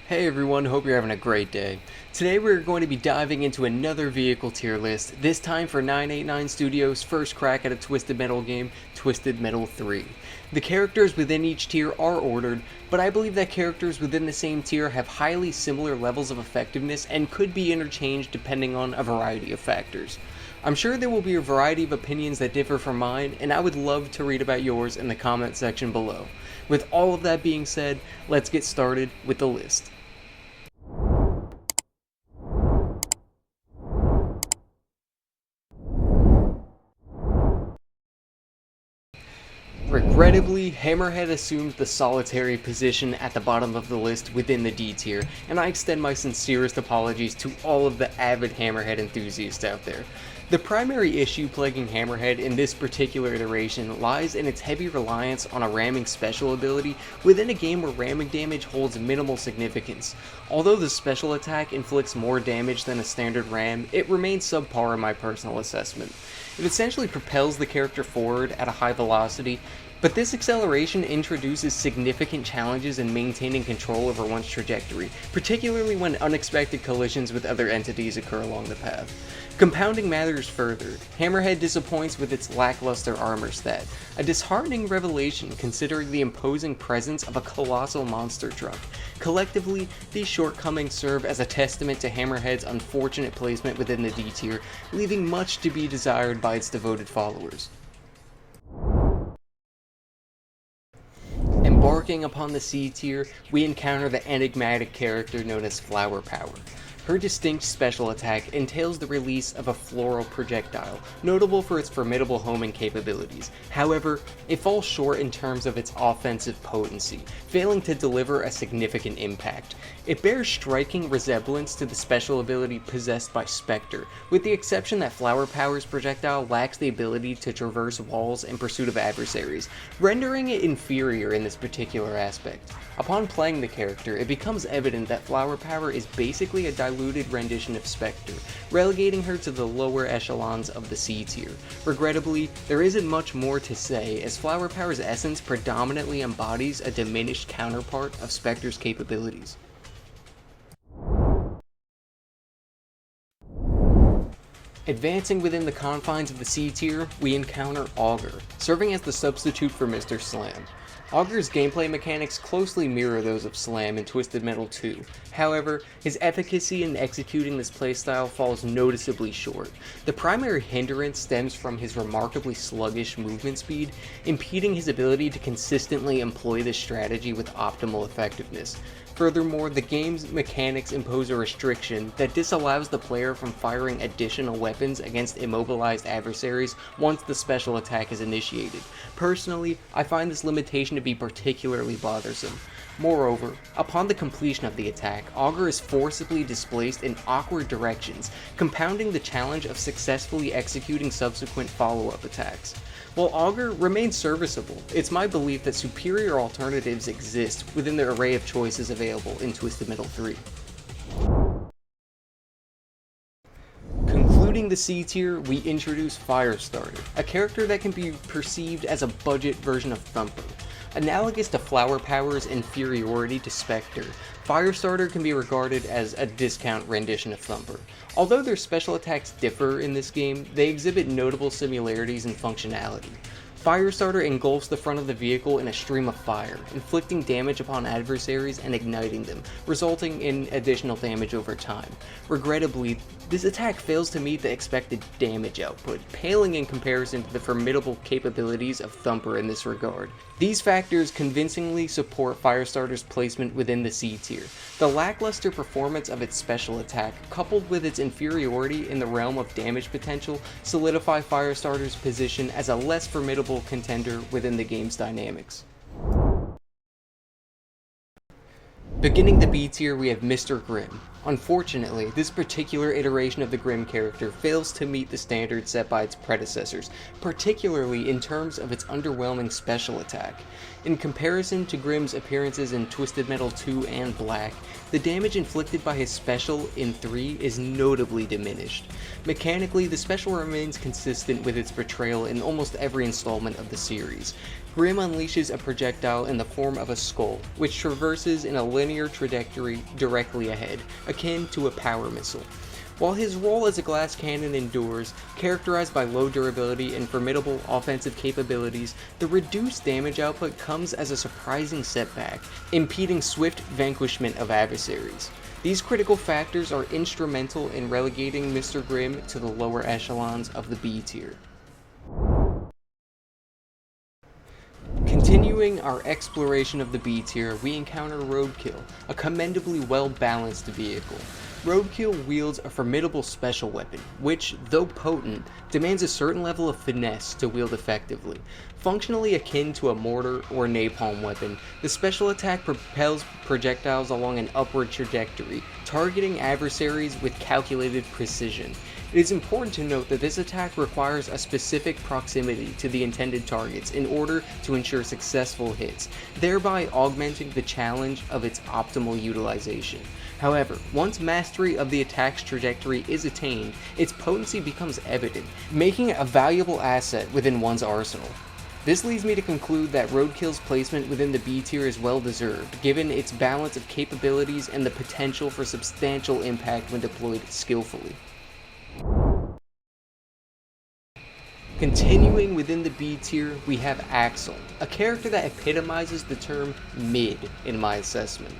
Hey everyone, hope you're having a great day. Today we're going to be diving into another vehicle tier list, this time for 989 Studios' first crack at a Twisted Metal game, Twisted Metal 3. The characters within each tier are ordered, but I believe that characters within the same tier have highly similar levels of effectiveness and could be interchanged depending on a variety of factors. I'm sure there will be a variety of opinions that differ from mine, and I would love to read about yours in the comment section below. With all of that being said, let's get started with the list. Regrettably, Hammerhead assumes the solitary position at the bottom of the list within the D tier, and I extend my sincerest apologies to all of the avid Hammerhead enthusiasts out there. The primary issue plaguing Hammerhead in this particular iteration lies in its heavy reliance on a ramming special ability within a game where ramming damage holds minimal significance. Although the special attack inflicts more damage than a standard ram, it remains subpar in my personal assessment. It essentially propels the character forward at a high velocity, but this acceleration introduces significant challenges in maintaining control over one's trajectory, particularly when unexpected collisions with other entities occur along the path. Compounding matters further, Hammerhead disappoints with its lackluster armor stat, a disheartening revelation considering the imposing presence of a colossal monster truck. Collectively, these shortcomings serve as a testament to Hammerhead's unfortunate placement within the D tier, leaving much to be desired by its devoted followers. Embarking upon the C tier, we encounter the enigmatic character known as Flower Power. Her distinct special attack entails the release of a floral projectile, notable for its formidable homing capabilities. However, it falls short in terms of its offensive potency, failing to deliver a significant impact. It bears striking resemblance to the special ability possessed by Spectre, with the exception that Flower Power's projectile lacks the ability to traverse walls in pursuit of adversaries, rendering it inferior in this particular aspect. Upon playing the character, it becomes evident that Flower Power is basically a diluted rendition of Spectre, relegating her to the lower echelons of the C tier. Regrettably, there isn't much more to say, as Flower Power's essence predominantly embodies a diminished counterpart of Spectre's capabilities. Advancing within the confines of the C tier, we encounter Auger, serving as the substitute for Mr. Slam. Auger's gameplay mechanics closely mirror those of Slam in Twisted Metal 2. However, his efficacy in executing this playstyle falls noticeably short. The primary hindrance stems from his remarkably sluggish movement speed, impeding his ability to consistently employ this strategy with optimal effectiveness. Furthermore, the game's mechanics impose a restriction that disallows the player from firing additional weapons against immobilized adversaries once the special attack is initiated. Personally, I find this limitation to be particularly bothersome. Moreover, upon the completion of the attack, Auger is forcibly displaced in awkward directions, compounding the challenge of successfully executing subsequent follow-up attacks. While Auger remains serviceable, it's my belief that superior alternatives exist within the array of choices available in Twisted Metal 3. Concluding the C tier, we introduce Firestarter, a character that can be perceived as a budget version of Thumper. Analogous to Flower Power's inferiority to Spectre, Firestarter can be regarded as a discount rendition of Thumper. Although their special attacks differ in this game, they exhibit notable similarities in functionality. Firestarter engulfs the front of the vehicle in a stream of fire, inflicting damage upon adversaries and igniting them, resulting in additional damage over time. Regrettably, this attack fails to meet the expected damage output, paling in comparison to the formidable capabilities of Thumper in this regard. These factors convincingly support Firestarter's placement within the C tier. The lackluster performance of its special attack, coupled with its inferiority in the realm of damage potential, solidify Firestarter's position as a less formidable contender within the game's dynamics. Beginning the B tier, we have Mr. Grimm. Unfortunately, this particular iteration of the Grimm character fails to meet the standards set by its predecessors, particularly in terms of its underwhelming special attack. In comparison to Grimm's appearances in Twisted Metal 2 and Black, the damage inflicted by his special in 3 is notably diminished. Mechanically, the special remains consistent with its portrayal in almost every installment of the series. Grim unleashes a projectile in the form of a skull, which traverses in a linear trajectory directly ahead, akin to a power missile. While his role as a glass cannon endures, characterized by low durability and formidable offensive capabilities, the reduced damage output comes as a surprising setback, impeding swift vanquishment of adversaries. These critical factors are instrumental in relegating Mr. Grimm to the lower echelons of the B tier. Continuing our exploration of the B tier, we encounter Roadkill, a commendably well-balanced vehicle. Roadkill wields a formidable special weapon, which, though potent, demands a certain level of finesse to wield effectively. Functionally akin to a mortar or napalm weapon, the special attack propels projectiles along an upward trajectory, targeting adversaries with calculated precision. It is important to note that this attack requires a specific proximity to the intended targets in order to ensure successful hits, thereby augmenting the challenge of its optimal utilization. However, once mastery of the attack's trajectory is attained, its potency becomes evident, making it a valuable asset within one's arsenal. This leads me to conclude that Roadkill's placement within the B tier is well deserved, given its balance of capabilities and the potential for substantial impact when deployed skillfully. Continuing within the B tier, we have AXEL, a character that epitomizes the term mid in my assessment.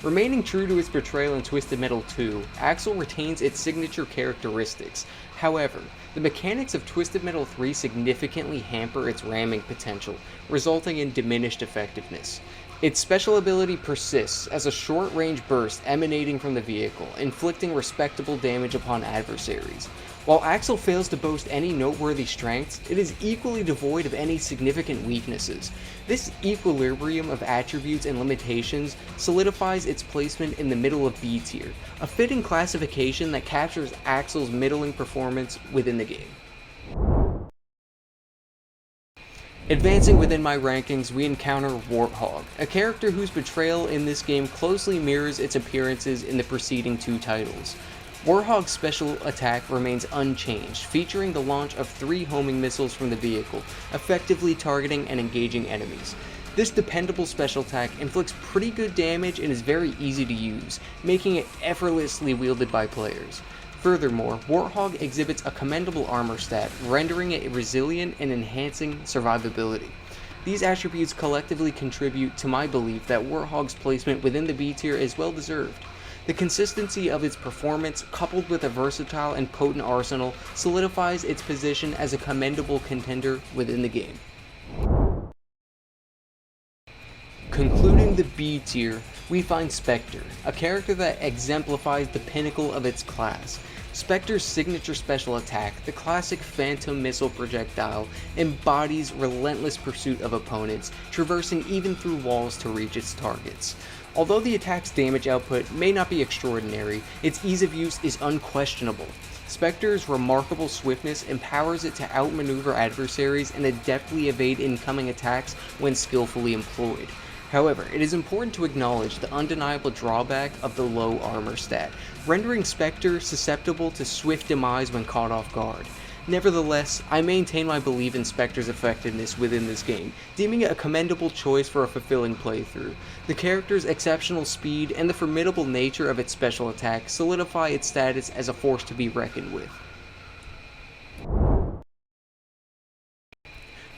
Remaining true to its portrayal in Twisted Metal 2, AXEL retains its signature characteristics. However, the mechanics of Twisted Metal 3 significantly hamper its ramming potential, resulting in diminished effectiveness. Its special ability persists as a short-range burst emanating from the vehicle, inflicting respectable damage upon adversaries. While AXEL fails to boast any noteworthy strengths, it is equally devoid of any significant weaknesses. This equilibrium of attributes and limitations solidifies its placement in the middle of B tier, a fitting classification that captures AXEL's middling performance within the game. Advancing within my rankings, we encounter Warthog, a character whose portrayal in this game closely mirrors its appearances in the preceding two titles. Warthog's special attack remains unchanged, featuring the launch of 3 homing missiles from the vehicle, effectively targeting and engaging enemies. This dependable special attack inflicts pretty good damage and is very easy to use, making it effortlessly wielded by players. Furthermore, Warthog exhibits a commendable armor stat, rendering it resilient and enhancing survivability. These attributes collectively contribute to my belief that Warthog's placement within the B tier is well deserved. The consistency of its performance, coupled with a versatile and potent arsenal, solidifies its position as a commendable contender within the game. Concluding the B tier, we find Spectre, a character that exemplifies the pinnacle of its class. Spectre's signature special attack, the classic phantom missile projectile, embodies relentless pursuit of opponents, traversing even through walls to reach its targets. Although the attack's damage output may not be extraordinary, its ease of use is unquestionable. Spectre's remarkable swiftness empowers it to outmaneuver adversaries and adeptly evade incoming attacks when skillfully employed. However, it is important to acknowledge the undeniable drawback of the low armor stat, rendering Spectre susceptible to swift demise when caught off guard. Nevertheless, I maintain my belief in Spectre's effectiveness within this game, deeming it a commendable choice for a fulfilling playthrough. The character's exceptional speed and the formidable nature of its special attack solidify its status as a force to be reckoned with.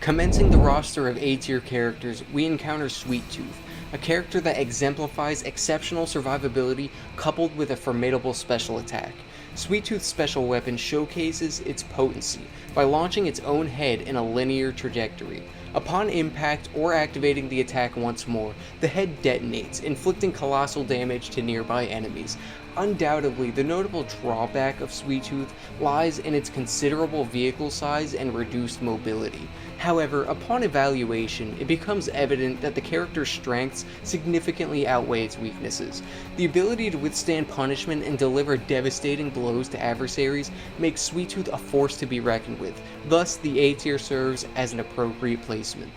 Commencing the roster of A-tier characters, we encounter Sweet Tooth, a character that exemplifies exceptional survivability coupled with a formidable special attack. Sweet Tooth's special weapon showcases its potency by launching its own head in a linear trajectory. Upon impact or activating the attack once more, the head detonates, inflicting colossal damage to nearby enemies. Undoubtedly, the notable drawback of Sweet Tooth lies in its considerable vehicle size and reduced mobility. However, upon evaluation, it becomes evident that the character's strengths significantly outweigh its weaknesses. The ability to withstand punishment and deliver devastating blows to adversaries makes Sweet Tooth a force to be reckoned with. Thus, the A tier serves as an appropriate placement.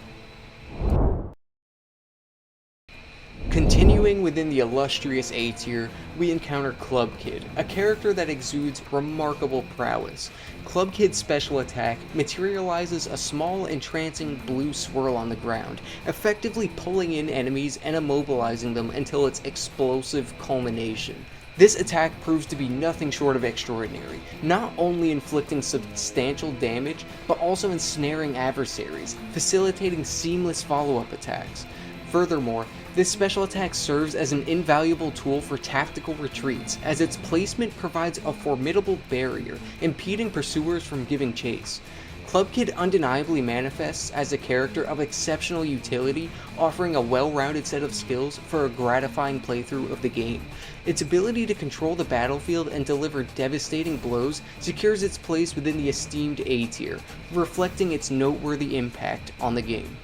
Continuing Continuing within the illustrious A tier, we encounter Club Kid, a character that exudes remarkable prowess. Club Kid's special attack materializes a small entrancing blue swirl on the ground, effectively pulling in enemies and immobilizing them until its explosive culmination. This attack proves to be nothing short of extraordinary, not only inflicting substantial damage, but also ensnaring adversaries, facilitating seamless follow-up attacks. Furthermore, this special attack serves as an invaluable tool for tactical retreats, as its placement provides a formidable barrier, impeding pursuers from giving chase. Club Kid undeniably manifests as a character of exceptional utility, offering a well-rounded set of skills for a gratifying playthrough of the game. Its ability to control the battlefield and deliver devastating blows secures its place within the esteemed A tier, reflecting its noteworthy impact on the game.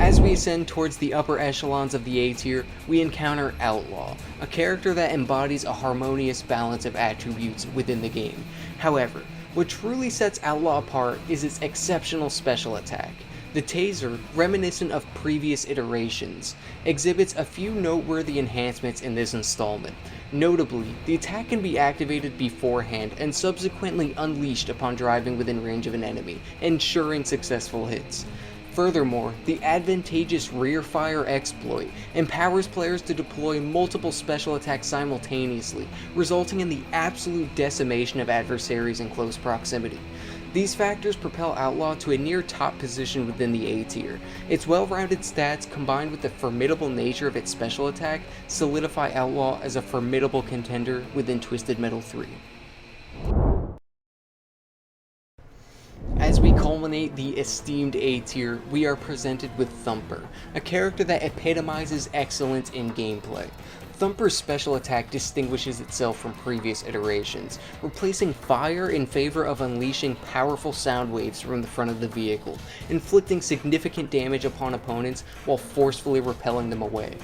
As we ascend towards the upper echelons of the A tier, we encounter Outlaw, a character that embodies a harmonious balance of attributes within the game. However, what truly sets Outlaw apart is its exceptional special attack. The Taser, reminiscent of previous iterations, exhibits a few noteworthy enhancements in this installment. Notably, the attack can be activated beforehand and subsequently unleashed upon driving within range of an enemy, ensuring successful hits. Furthermore, the advantageous rear fire exploit empowers players to deploy multiple special attacks simultaneously, resulting in the absolute decimation of adversaries in close proximity. These factors propel Outlaw to a near top position within the A tier. Its well-rounded stats combined with the formidable nature of its special attack solidify Outlaw as a formidable contender within Twisted Metal 3. As we culminate the esteemed A tier, we are presented with Thumper, a character that epitomizes excellence in gameplay. Thumper's special attack distinguishes itself from previous iterations, replacing fire in favor of unleashing powerful sound waves from the front of the vehicle, inflicting significant damage upon opponents while forcefully repelling them away.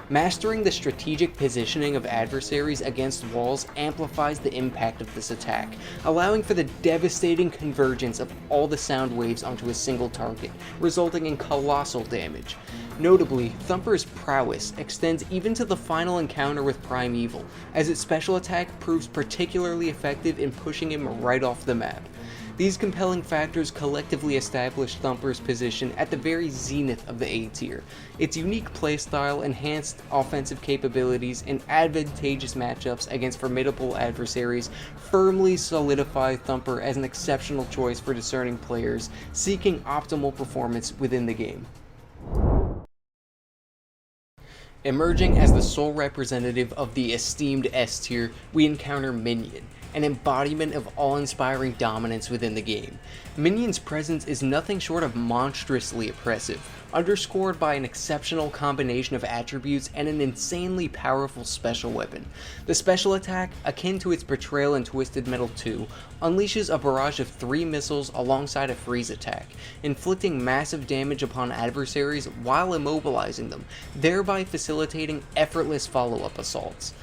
Mastering the strategic positioning of adversaries against walls amplifies the impact of this attack, allowing for the devastating convergence of all the sound waves onto a single target, resulting in colossal damage. Notably, Thumper's prowess extends even to the final encounter with Primeval, as its special attack proves particularly effective in pushing him right off the map. These compelling factors collectively establish Thumper's position at the very zenith of the A tier. Its unique playstyle, enhanced offensive capabilities, and advantageous matchups against formidable adversaries firmly solidify Thumper as an exceptional choice for discerning players seeking optimal performance within the game. Emerging as the sole representative of the esteemed S tier, we encounter Minion, an embodiment of awe-inspiring dominance within the game. Minion's presence is nothing short of monstrously oppressive, underscored by an exceptional combination of attributes and an insanely powerful special weapon. The special attack, akin to its portrayal in Twisted Metal 2, unleashes a barrage of 3 missiles alongside a freeze attack, inflicting massive damage upon adversaries while immobilizing them, thereby facilitating effortless follow-up assaults.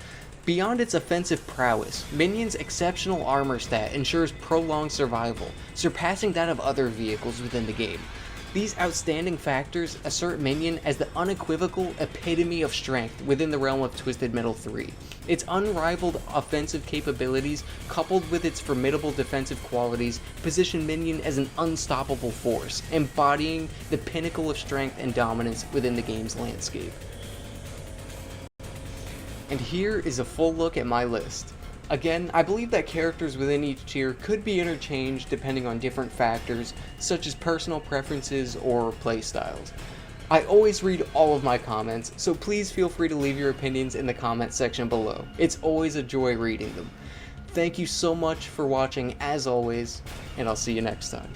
Beyond its offensive prowess, Minion's exceptional armor stat ensures prolonged survival, surpassing that of other vehicles within the game. These outstanding factors assert Minion as the unequivocal epitome of strength within the realm of Twisted Metal 3. Its unrivaled offensive capabilities, coupled with its formidable defensive qualities, position Minion as an unstoppable force, embodying the pinnacle of strength and dominance within the game's landscape. And here is a full look at my list. Again, I believe that characters within each tier could be interchanged depending on different factors, such as personal preferences or playstyles. I always read all of my comments, so please feel free to leave your opinions in the comments section below. It's always a joy reading them. Thank you so much for watching as always, and I'll see you next time.